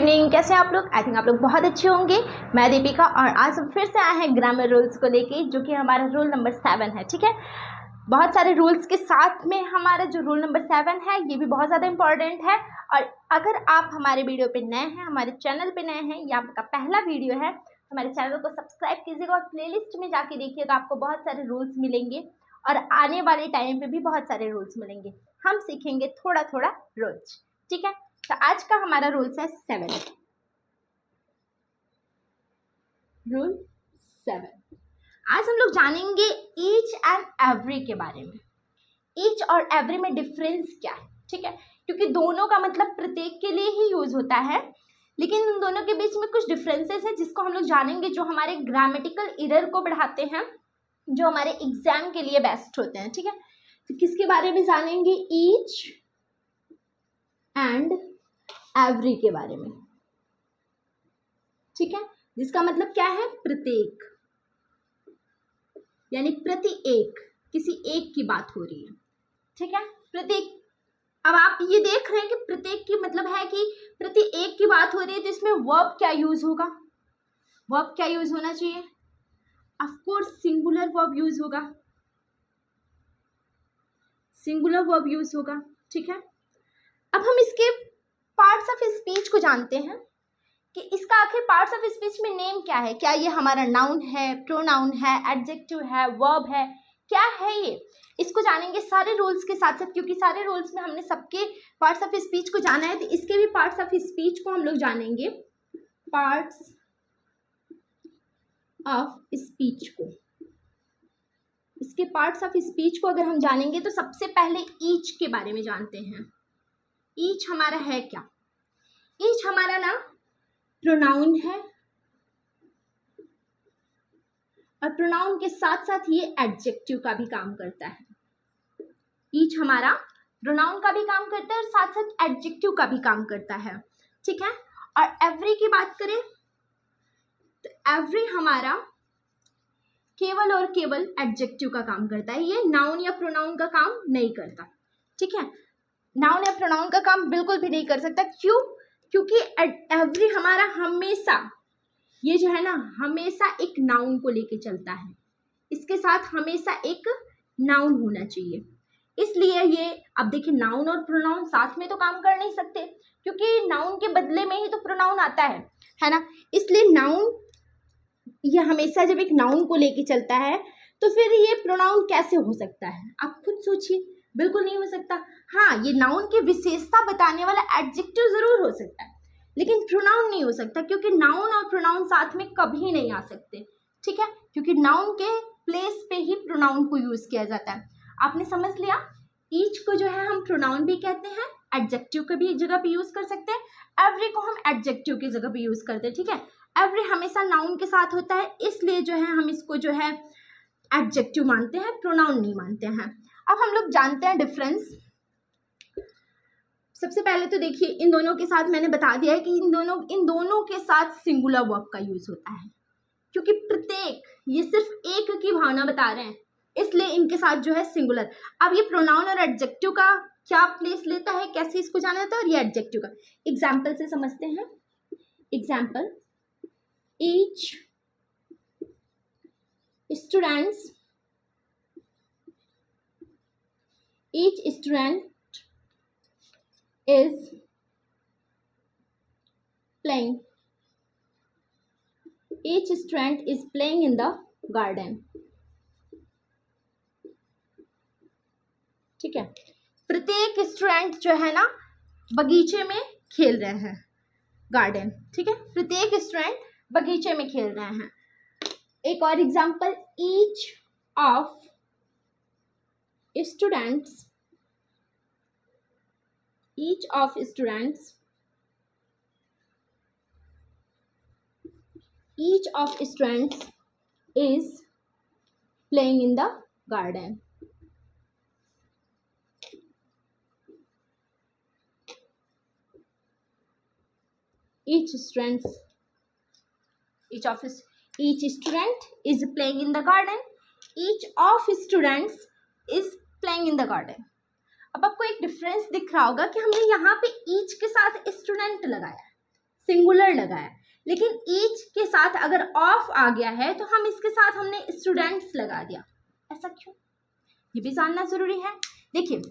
Evening, कैसे हैं आप लोग? आई थिंक आप लोग बहुत अच्छे होंगे। मैं दीपिका और आज हम फिर से आए हैं ग्रामर रूल्स को लेके, जो कि हमारा रूल नंबर 7 है। ठीक है, बहुत सारे रूल्स के साथ में हमारा जो रूल नंबर 7 है ये भी बहुत ज़्यादा इंपॉर्टेंट है। और अगर आप हमारे वीडियो पे नए हैं, हमारे चैनल पे नए हैं, या आपका पहला वीडियो है, तो हमारे चैनल को सब्सक्राइब कीजिएगा और प्लेलिस्ट में जाके देखिएगा, आपको बहुत सारे रूल्स मिलेंगे और आने वाले टाइम पे भी बहुत सारे रूल्स मिलेंगे। हम सीखेंगे थोड़ा थोड़ा रोज। ठीक है, तो आज का हमारा रूल्स है 7। रूल 7 आज हम लोग जानेंगे ईच एंड एवरी के बारे में। ईच और एवरी में डिफरेंस क्या है? ठीक है, क्योंकि दोनों का मतलब प्रत्येक के लिए ही यूज होता है, लेकिन उन दोनों के बीच में कुछ डिफरेंसेस है जिसको हम लोग जानेंगे, जो हमारे ग्रामेटिकल एरर को बढ़ाते हैं, जो हमारे एग्जाम के लिए बेस्ट होते हैं। ठीक है, तो किसके बारे में जानेंगे? ईच एंड एवरी के बारे में। ठीक है, जिसका मतलब क्या है? प्रत्येक, यानी प्रति एक, किसी एक की बात हो रही है। ठीक है, प्रत्येक। अब आप ये देख रहे हैं कि प्रत्येक की मतलब है कि प्रति एक की बात हो रही है, तो इसमें वर्ब क्या यूज होगा? वर्ब क्या यूज होना चाहिए? Of course singular verb use होगा, सिंगुलर वर्ब यूज होगा। ठीक है, अब हम इसके पार्ट्स ऑफ स्पीच को जानते हैं कि इसका आखिर पार्ट्स ऑफ स्पीच में नेम क्या है। क्या ये हमारा नाउन है, प्रोनाउन है, एडजेक्टिव है, वर्ब है, क्या है ये? इसको जानेंगे सारे रूल्स के साथ साथ, क्योंकि सारे रूल्स में हमने सबके पार्ट्स ऑफ स्पीच को जाना है, तो इसके भी पार्ट्स ऑफ स्पीच को हम लोग जानेंगे। पार्ट्स ऑफ स्पीच को, इसके पार्ट्स ऑफ स्पीच को अगर हम जानेंगे तो सबसे पहले ईच के बारे में जानते हैं। ईच हमारा है क्या? ईच हमारा ना प्रोनाउन है, और प्रोनाउन के साथ साथ ये एडजेक्टिव का भी काम करता है। ईच हमारा प्रोनाउन का भी काम करता है और साथ साथ एडजेक्टिव का भी काम करता है। ठीक है, और एवरी की बात करें तो एवरी हमारा केवल और केवल एडजेक्टिव का काम करता है, ये नाउन या प्रोनाउन का काम नहीं करता। ठीक है, नाउन या प्रोनाउन का काम बिल्कुल भी नहीं कर सकता। क्यों? क्योंकि एवरी हमारा हमेशा, ये जो है ना, हमेशा एक नाउन को लेके चलता है, इसके साथ हमेशा एक नाउन होना चाहिए। इसलिए ये, अब देखिए, नाउन और प्रोनाउन साथ में तो काम कर नहीं सकते, क्योंकि नाउन के बदले में ही तो प्रोनाउन आता है ना। इसलिए नाउन, ये हमेशा जब एक नाउन को लेके चलता है, तो फिर ये प्रोनाउन कैसे हो सकता है? आप खुद सोचिए, बिल्कुल नहीं हो सकता। हाँ, ये नाउन की विशेषता बताने वाला एडजेक्टिव जरूर हो सकता है, लेकिन प्रोनाउन नहीं हो सकता, क्योंकि नाउन और प्रोनाउन साथ में कभी नहीं आ सकते। ठीक है, क्योंकि नाउन के प्लेस पे ही प्रोनाउन को यूज किया जाता है। आपने समझ लिया? ईच को जो है हम प्रोनाउन भी कहते हैं, एडजेक्टिव के भी जगह पे यूज कर सकते हैं, एवरी को हम एडजेक्टिव की जगह पे यूज करते हैं। ठीक है, एवरी हमेशा नाउन के साथ होता है, इसलिए जो है हम इसको जो है एडजेक्टिव मानते हैं, प्रोनाउन नहीं मानते हैं। अब हम लोग जानते हैं डिफरेंस। सबसे पहले तो देखिए, इन दोनों के साथ मैंने बता दिया है कि इन दोनों के साथ सिंगुलर वर्ब का यूज होता है, क्योंकि प्रत्येक, ये सिर्फ एक की भावना बता रहे हैं, इसलिए इनके साथ जो है सिंगुलर। अब ये प्रोनाउन और एडजेक्टिव का क्या प्लेस लेता है, कैसे इसको जाना जाता है, और ये एडजेक्टिव का एग्जाम्पल से समझते हैं। Example, each student is playing. Each student is playing in the garden. ठीक है, प्रत्येक स्टूडेंट जो है ना बगीचे में खेल रहे हैं, गार्डन। ठीक है, प्रत्येक स्टूडेंट बगीचे में खेल रहे हैं। एक और example, each of students is playing in the garden. Each student is playing in the garden. Each of students is playing in the garden. अब आपको एक डिफरेंस दिख रहा होगा कि हमने यहाँ पे ईच के साथ स्टूडेंट लगाया, सिंगुलर लगाया, लेकिन ईच के साथ अगर ऑफ आ गया है तो हम इसके साथ हमने स्टूडेंट्स लगा दिया। ऐसा क्यों, ये भी जानना जरूरी है। देखिए,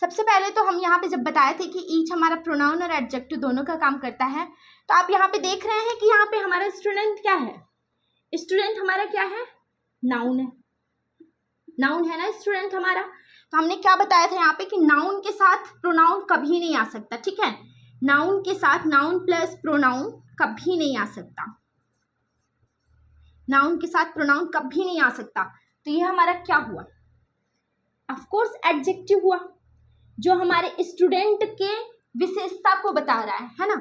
सबसे पहले तो हम यहाँ पे जब बताए थे कि ईच हमारा प्रोनाउन और एडजेक्टिव दोनों का काम करता है, तो आप यहाँ पे देख रहे हैं कि यहाँ पे हमारा स्टूडेंट क्या है, स्टूडेंट हमारा क्या है, नाउन है, नाउन है ना स्टूडेंट हमारा। तो हमने क्या बताया था यहाँ पे कि नाउन के साथ प्रोनाउन कभी नहीं आ सकता, ठीक है, नाउन के साथ नाउन प्लस प्रोनाउन कभी नहीं आ सकता, नाउन के साथ प्रोनाउन कभी नहीं आ सकता। तो ये हमारा क्या हुआ, ऑफ कोर्स एडजेक्टिव हुआ, जो हमारे स्टूडेंट के विशेषता को बता रहा है ना,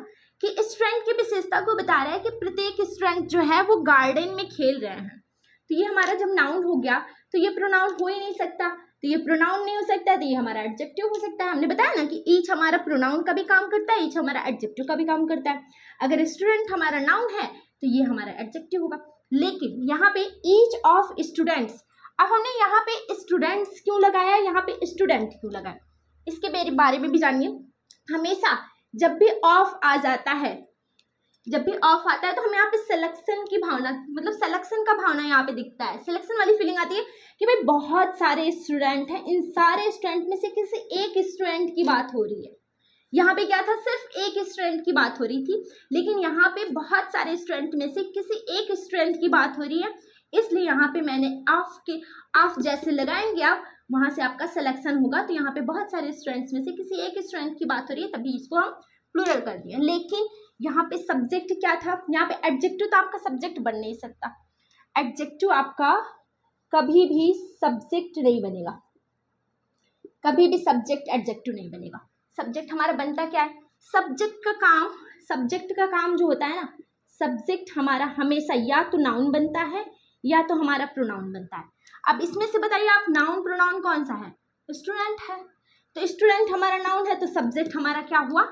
कि स्टूडेंट की विशेषता को बता रहा है कि प्रत्येक स्टूडेंट जो है वो गार्डन में खेल रहे हैं। तो ये हमारा जब नाउन हो गया तो ये प्रोनाउन हो ही नहीं सकता, तो ये प्रोनाउन नहीं हो सकता, तो ये हमारा एडजेक्टिव हो सकता है। हमने बताया ना कि ईच हमारा प्रोनाउन का भी काम करता है, ईच हमारा एडजेक्टिव का भी काम करता है। अगर स्टूडेंट हमारा नाउन है तो ये हमारा एडजेक्टिव होगा। लेकिन यहाँ पे ईच ऑफ स्टूडेंट्स, अब हमने यहाँ पे स्टूडेंट्स क्यों लगाया, यहाँ पे स्टूडेंट क्यों लगाया, इसके बारे में भी जानिए। हमेशा जब भी ऑफ आ जाता है, जब भी ऑफ आता है तो हमें यहाँ पे सिलेक्शन की भावना, मतलब सिलेक्शन का भावना यहाँ पे दिखता है, सिलेक्शन वाली फीलिंग आती है कि भाई बहुत सारे स्टूडेंट हैं, इन सारे स्टूडेंट में से किसी एक स्टूडेंट की बात हो रही है। यहाँ पे क्या था, सिर्फ एक स्टूडेंट की बात हो रही थी, लेकिन यहाँ पे बहुत सारे स्टूडेंट में से किसी एक स्टूडेंट की बात हो रही है, इसलिए यहाँ पे मैंने ऑफ जैसे लगाएंगे आप, वहाँ से आपका सिलेक्शन होगा। तो यहाँ पे बहुत सारे स्टूडेंट्स में से किसी एक स्टूडेंट की बात हो रही है, तभी इसको हम प्लूरल कर दिए। लेकिन यहाँ पे सब्जेक्ट क्या था, यहाँ पे एडजेक्टिव, तो आपका सब्जेक्ट बन नहीं सकता, एडजेक्टिव आपका कभी भी सब्जेक्ट नहीं बनेगा, कभी भी सब्जेक्ट एडजेक्टिव नहीं बनेगा। सब्जेक्ट हमारा बनता क्या है, सब्जेक्ट का काम जो होता है ना, सब्जेक्ट हमारा हमेशा या तो नाउन बनता है या तो हमारा प्रोनाउन बनता है। अब इसमें से बताइए आप, नाउन प्रोनाउन कौन सा है, स्टूडेंट है, तो स्टूडेंट हमारा नाउन है, तो सब्जेक्ट हमारा क्या हुआ,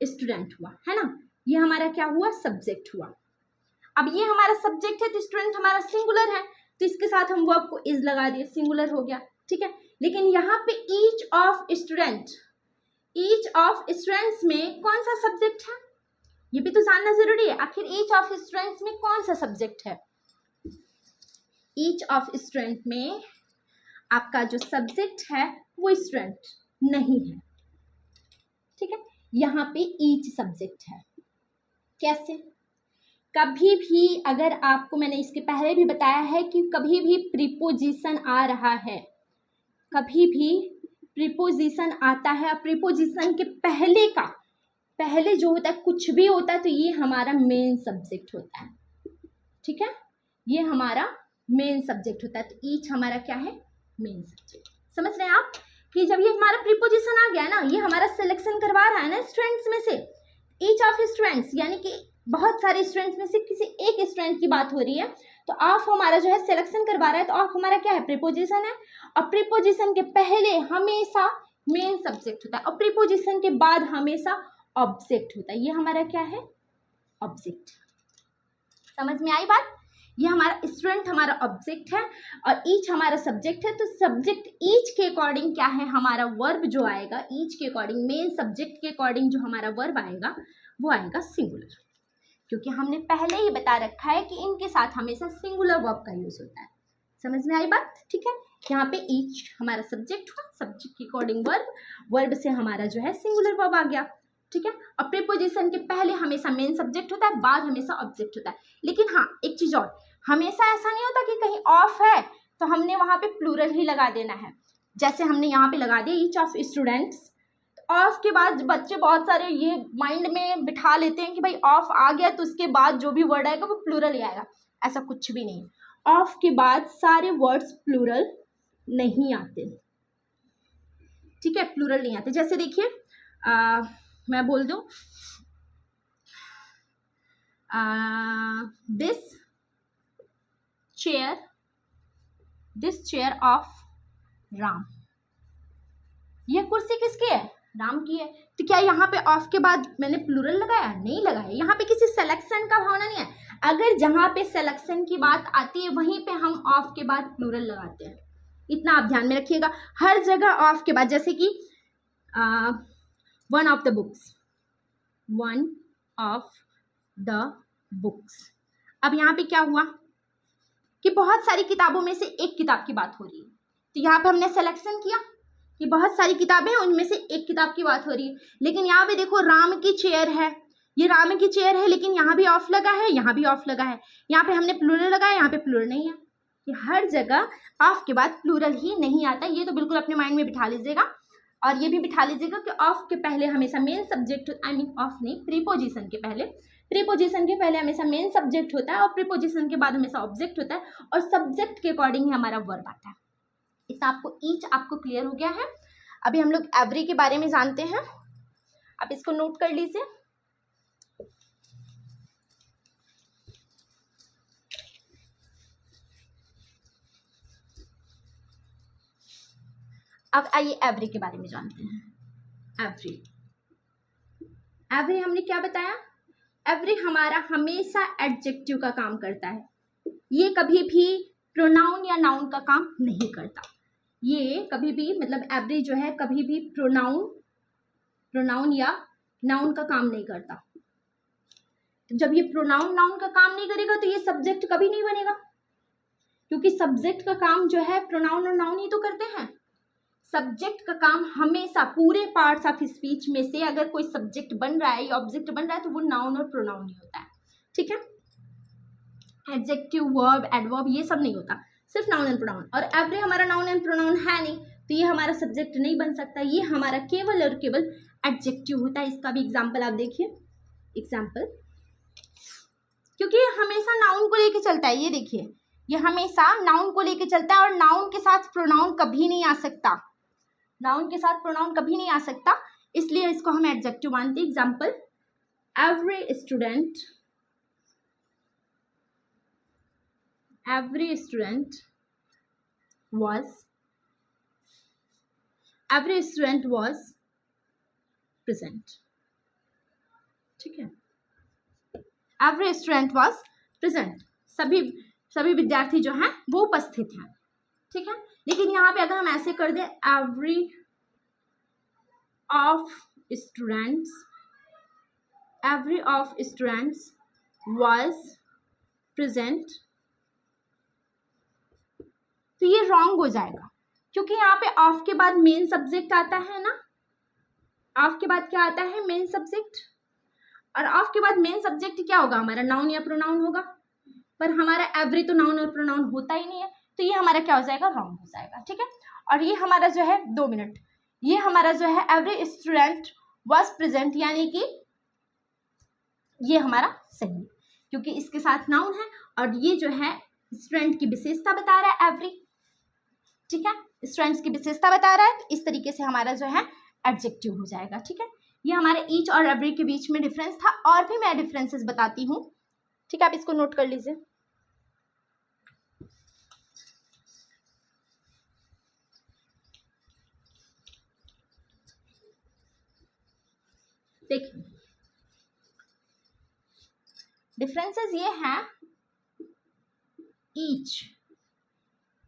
स्टूडेंट हुआ, है ना, ये हमारा क्या हुआ, सब्जेक्ट हुआ। अब ये हमारा सब्जेक्ट है तो स्टूडेंट हमारा सिंगुलर है, तो इसके साथ हम वर्ब को इज लगा दिए, सिंगुलर हो गया, ठीक है। लेकिन यहाँ पे ईच ऑफ स्टूडेंट्स में कौन सा सब्जेक्ट है, ये भी तो जानना जरूरी है। आखिर ईच ऑफ स्टूडेंट्स में कौन सा सब्जेक्ट है, ईच ऑफ स्टूडेंट में आपका जो सब्जेक्ट है वो स्टूडेंट नहीं है, ठीक है, यहाँ पे ईच सब्जेक्ट है। कैसे, कभी भी अगर आपको, मैंने इसके पहले भी बताया है कि कभी भी प्रीपोजिशन आ रहा है, कभी भी प्रीपोजिशन आता है, प्रीपोजिशन के पहले जो होता है कुछ भी होता है, तो ये हमारा मेन सब्जेक्ट होता है, ठीक है, ये हमारा मेन सब्जेक्ट होता है। तो ईच हमारा क्या है, मेन सब्जेक्ट। समझ रहे हैं आप कि जब ये हमारा प्रीपोजिशन आ गया ना, ये हमारा सिलेक्शन करवा रहा है ना स्टूडेंट्स में से, ईच ऑफ स्टूडेंट्स यानी कि बहुत सारे स्टूडेंट्स में से किसी एक स्टूडेंट की बात हो रही है, तो ऑफ हमारा जो है सिलेक्शन करवा रहा है, तो ऑफ हमारा क्या है, प्रीपोजिशन है, और प्रीपोजिशन के पहले हमेशा मेन सब्जेक्ट होता है, और प्रीपोजिशन के बाद हमेशा ऑब्जेक्ट होता है, ये हमारा क्या है, ऑब्जेक्ट। समझ में आई बात, ये हमारा स्टूडेंट हमारा ऑब्जेक्ट है और ईच हमारा सब्जेक्ट है। तो सब्जेक्ट ईच के अकॉर्डिंग क्या है, हमारा वर्ब जो आएगा ईच के अकॉर्डिंग, मेन सब्जेक्ट के अकॉर्डिंग जो हमारा वर्ब आएगा वो आएगा सिंगुलर, क्योंकि हमने पहले ही बता रखा है कि इनके साथ हमेशा सिंगुलर वर्ब का यूज होता है। समझ में आई बात, ठीक है। यहाँ पे ईच हमारा सब्जेक्ट हुआ, सब्जेक्ट के अकॉर्डिंग वर्ब, वर्ब से हमारा जो है सिंगुलर वर्ब आ गया, ठीक है। और प्रीपोजिशन के पहले हमेशा मेन सब्जेक्ट होता है, बाद हमेशा ऑब्जेक्ट होता है। लेकिन हाँ, एक चीज और, हमेशा ऐसा नहीं होता कि कहीं ऑफ है तो हमने वहां पे प्लूरल ही लगा देना है। जैसे हमने यहाँ पे लगा दिया ईच ऑफ स्टूडेंट्स, ऑफ के बाद बच्चे बहुत सारे ये माइंड में बिठा लेते हैं कि भाई ऑफ आ गया तो उसके बाद जो भी वर्ड आएगा वो प्लूरल ही आएगा। ऐसा कुछ भी नहीं, ऑफ के बाद सारे वर्ड्स प्लूरल नहीं आते, ठीक है, प्लूरल नहीं आते। जैसे देखिए मैं बोल दूं दिस चेयर ऑफ राम, यह कुर्सी किसकी है, राम की है। तो क्या यहाँ पे ऑफ के बाद मैंने प्लूरल लगाया, नहीं लगाया। यहाँ पे किसी सिलेक्शन का भावना नहीं है। अगर जहाँ पे सिलेक्शन की बात आती है वहीं पे हम ऑफ के बाद प्लूरल लगाते हैं, इतना आप ध्यान में रखिएगा। हर जगह ऑफ के बाद, जैसे कि one of the books, one of the books. अब यहाँ पे क्या हुआ कि बहुत सारी किताबों में से एक किताब की बात हो रही है, तो यहाँ पे हमने सिलेक्शन किया कि बहुत सारी किताबें हैं, उनमें से एक किताब की बात हो रही है। लेकिन यहाँ पे देखो राम की चेयर है, ये राम की चेयर है, लेकिन यहाँ भी ऑफ लगा है, यहाँ भी ऑफ लगा है। यहाँ पे हमने प्लूरल लगाया, यहाँ पे प्लूरल नहीं है। कि हर जगह ऑफ के बाद प्लूरल ही नहीं आता, ये तो बिल्कुल अपने माइंड में बिठा लीजिएगा। और ये भी बिठा लीजिएगा कि ऑफ के पहले हमेशा main subject, I mean of नहीं, प्रीपोजिशन के पहले, प्रीपोजिशन के पहले हमेशा मेन सब्जेक्ट होता है और प्रीपोजिशन के बाद हमेशा ऑब्जेक्ट होता है, और सब्जेक्ट के अकॉर्डिंग ही हमारा वर्ब आता है। इतना आपको ईच आपको क्लियर हो गया है। अभी हम लोग एवरी के बारे में जानते हैं, आप इसको नोट कर लीजिए। अब आइए एवरी के बारे में जानते हैं। एवरी, एवरी हमने क्या बताया, एवरी हमारा हमेशा एडजेक्टिव का काम करता है, ये कभी भी प्रोनाउन या नाउन का काम नहीं करता। ये कभी भी मतलब एवरी जो है कभी भी प्रोनाउन या नाउन का काम नहीं करता। जब ये प्रोनाउन नाउन का काम नहीं करेगा तो ये सब्जेक्ट कभी नहीं बनेगा, क्योंकि सब्जेक्ट का काम जो है प्रोनाउन और नाउन ही तो करते हैं। सब्जेक्ट का काम हमेशा पूरे पार्ट्स ऑफ स्पीच में से अगर कोई सब्जेक्ट बन रहा है या ऑब्जेक्ट बन रहा है तो वो नाउन और प्रोनाउन ही होता है, ठीक है। एडजेक्टिव, वर्ब, एडवर्ब ये सब नहीं होता, सिर्फ नाउन एंड प्रोनाउन। और एवरी हमारा नाउन एंड प्रोनाउन है नहीं, तो ये हमारा सब्जेक्ट नहीं बन सकता, ये हमारा केवल और केवल एडजेक्टिव होता है। इसका भी एग्जाम्पल आप देखिए, एग्जाम्पल, क्योंकि ये हमेशा नाउन को लेके चलता है। ये देखिए, ये हमेशा नाउन को लेके चलता है और नाउन के साथ प्रोनाउन कभी नहीं आ सकता, नाउन के साथ प्रोनाउन कभी नहीं आ सकता, इसलिए इसको हम एडजेक्टिव मानते हैं। Example, every student was present, ठीक है। every student was present, सभी विद्यार्थी जो हैं वो उपस्थित हैं, ठीक है। लेकिन यहाँ पे अगर हम ऐसे कर दें every of students was present, तो ये रॉन्ग हो जाएगा, क्योंकि यहाँ पे ऑफ के बाद मेन सब्जेक्ट आता है ना, ऑफ के बाद क्या आता है, मेन सब्जेक्ट। और ऑफ के बाद मेन सब्जेक्ट क्या होगा, हमारा नाउन या प्रोनाउन होगा, पर हमारा एवरी तो नाउन और प्रोनाउन होता ही नहीं है, तो ये हमारा क्या हो जाएगा, रॉन्ग हो जाएगा, ठीक है। और ये हमारा जो है 2 मिनट, ये हमारा जो है एवरी स्टूडेंट वाज प्रेजेंट, यानी कि ये हमारा सही है, क्योंकि इसके साथ नाउन है और ये जो है स्टूडेंट की विशेषता बता रहा है एवरी, ठीक है, स्टूडेंट्स की विशेषता बता रहा है, तो इस तरीके से हमारा जो है एडजेक्टिव हो जाएगा, ठीक है। ये हमारे ईच और एवरी के बीच में डिफरेंस था, और भी मैं डिफरेंसेस बताती हूँ, ठीक है, आप इसको नोट कर लीजिए। देखिए डिफरेंसेस ये हैं,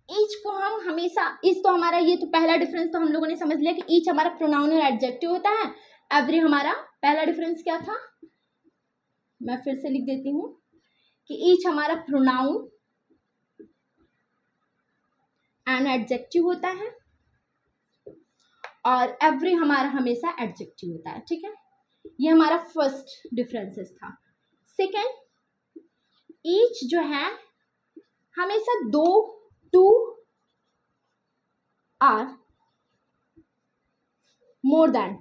ईच को हम हमेशा, इस तो हमारा, ये तो पहला डिफरेंस तो हम लोगों ने समझ लिया कि ईच हमारा प्रोनाउन और एडजेक्टिव होता है। एवरी हमारा पहला डिफरेंस क्या था, मैं फिर से लिख देती हूँ कि ईच हमारा प्रोनाउन एंड एडजेक्टिव होता है और एवरी हमारा हमेशा एडजेक्टिव होता है, ठीक है। ये हमारा फर्स्ट डिफरेंसेस था। सेकेंड, ईच जो है हमेशा 2 आर मोर देन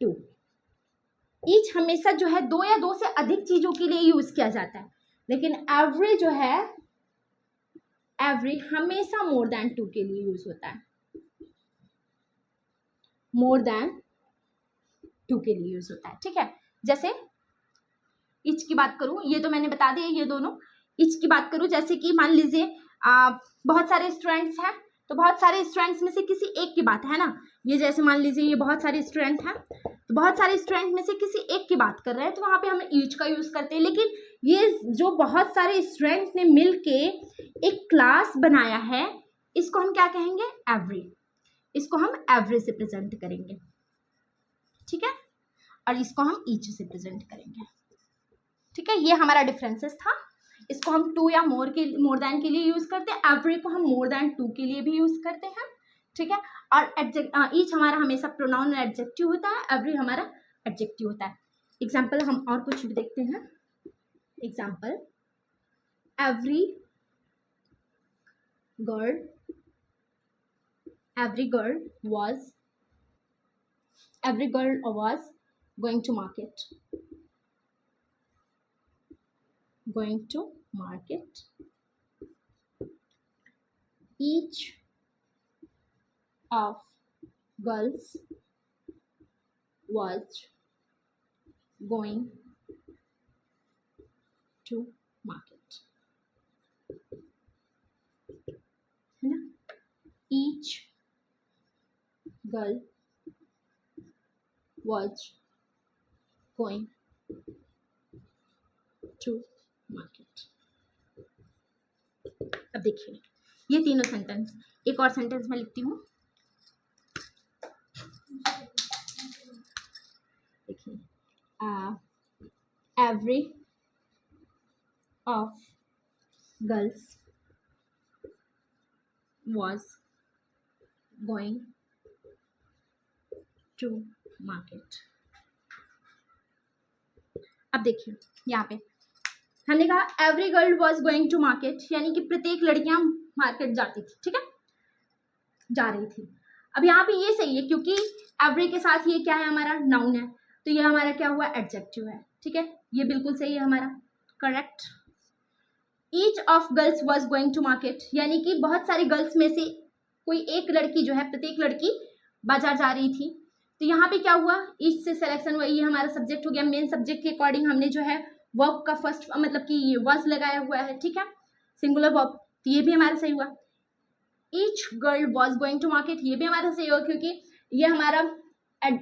2, ईच हमेशा जो है 2 या 2 से अधिक चीजों के लिए यूज किया जाता है, लेकिन एवरी जो है, एवरी हमेशा मोर देन 2 के लिए यूज होता है, मोर देन 2 के लिए यूज होता है, ठीक है। जैसे ईच की बात करूं, ये तो मैंने बता दिया ये दोनों। ईच की बात करूं, जैसे कि मान लीजिए बहुत सारे स्टूडेंट्स हैं, तो बहुत सारे स्टूडेंट्स में से किसी एक की बात है ना, ये जैसे मान लीजिए ये बहुत सारे स्टूडेंट हैं, तो बहुत सारे स्टूडेंट में से किसी एक की बात कर रहे हैं, तो वहाँ पे हम ईच का यूज करते हैं। लेकिन ये जो बहुत सारे स्टूडेंट ने मिल के एक क्लास बनाया है, इसको हम क्या कहेंगे, एवरी, इसको हम एवरी से प्रेजेंट करेंगे, ठीक है, और इसको हम ईच से प्रेजेंट करेंगे। ठीक है, ये हमारा डिफरेंसेस था। इसको हम टू या मोर देन के लिए यूज करते हैं, एवरी को हम मोर देन टू के लिए भी यूज करते हैं। ठीक है, और ईच हमारा हमेशा प्रोनाउन एडजेक्टिव होता है, एवरी हमारा एडजेक्टिव होता है। एग्जाम्पल हम और कुछ भी देखते हैं। Example, every girl was going to market. Each of girls was going to market. है ना? Each girl was going to market. अब देखिए ये तीनों सेंटेंस, एक और सेंटेंस मैं लिखती हूँ। देखिए, every of girls was going to market. अब देखिए यहाँ पे हमने कहा every girl was going to market, यानी कि प्रत्येक लड़कियां मार्केट जाती थी। ठीक है, जा रही थी। अब यहाँ पे ये सही है क्योंकि एवरी के साथ ये क्या है, हमारा नाउन है, तो ये हमारा क्या हुआ, एडजेक्टिव है। ठीक है, ये बिल्कुल सही है हमारा, correct. Each of girls was going to market, यानी कि बहुत सारी गर्ल्स में से कोई एक लड़की जो है, प्रत्येक लड़की बाजार जा रही थी। तो यहाँ पे क्या हुआ, ईच से सिलेक्शन हुआ, ये हमारा सब्जेक्ट हो गया। मेन सब्जेक्ट के अकॉर्डिंग हमने जो है वर्ब का फर्स्ट मतलब कि वॉज लगाया हुआ है। ठीक है, सिंगुलर वर्ब, तो ये भी हमारा सही हुआ। Each girl was going to market, ये भी हमारा सही हुआ क्योंकि ये हमारा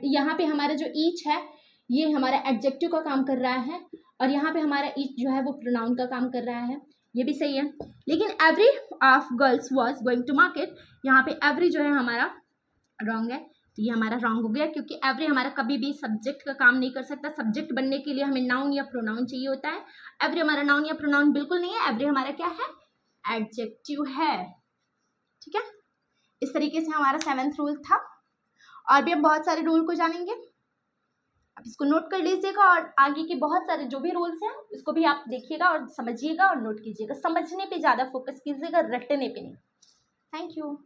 यहाँ पे हमारा जो ईच है ये हमारा एडजेक्टिव का काम कर रहा है, और यहाँ पे हमारा ईच जो है वो प्रोनाउन का काम कर रहा है, ये भी सही है। लेकिन every of girls was going to market, यहाँ पे एवरी जो है हमारा रॉन्ग है, तो ये हमारा रॉन्ग हो गया क्योंकि एवरी हमारा कभी भी सब्जेक्ट का काम नहीं कर सकता। सब्जेक्ट बनने के लिए हमें नाउन या प्रोनाउन चाहिए होता है। एवरी हमारा नाउन या प्रोनाउन बिल्कुल नहीं है, एवरी हमारा क्या है, एडजेक्टिव है। ठीक है, इस तरीके से हमारा 7th रूल था। और भी हम बहुत सारे रूल को जानेंगे, आप इसको नोट कर लीजिएगा, और आगे के बहुत सारे जो भी रूल्स हैं उसको भी आप देखिएगा और समझिएगा और नोट कीजिएगा। समझने पे ज़्यादा फोकस कीजिएगा, रटने पे नहीं। Thank you.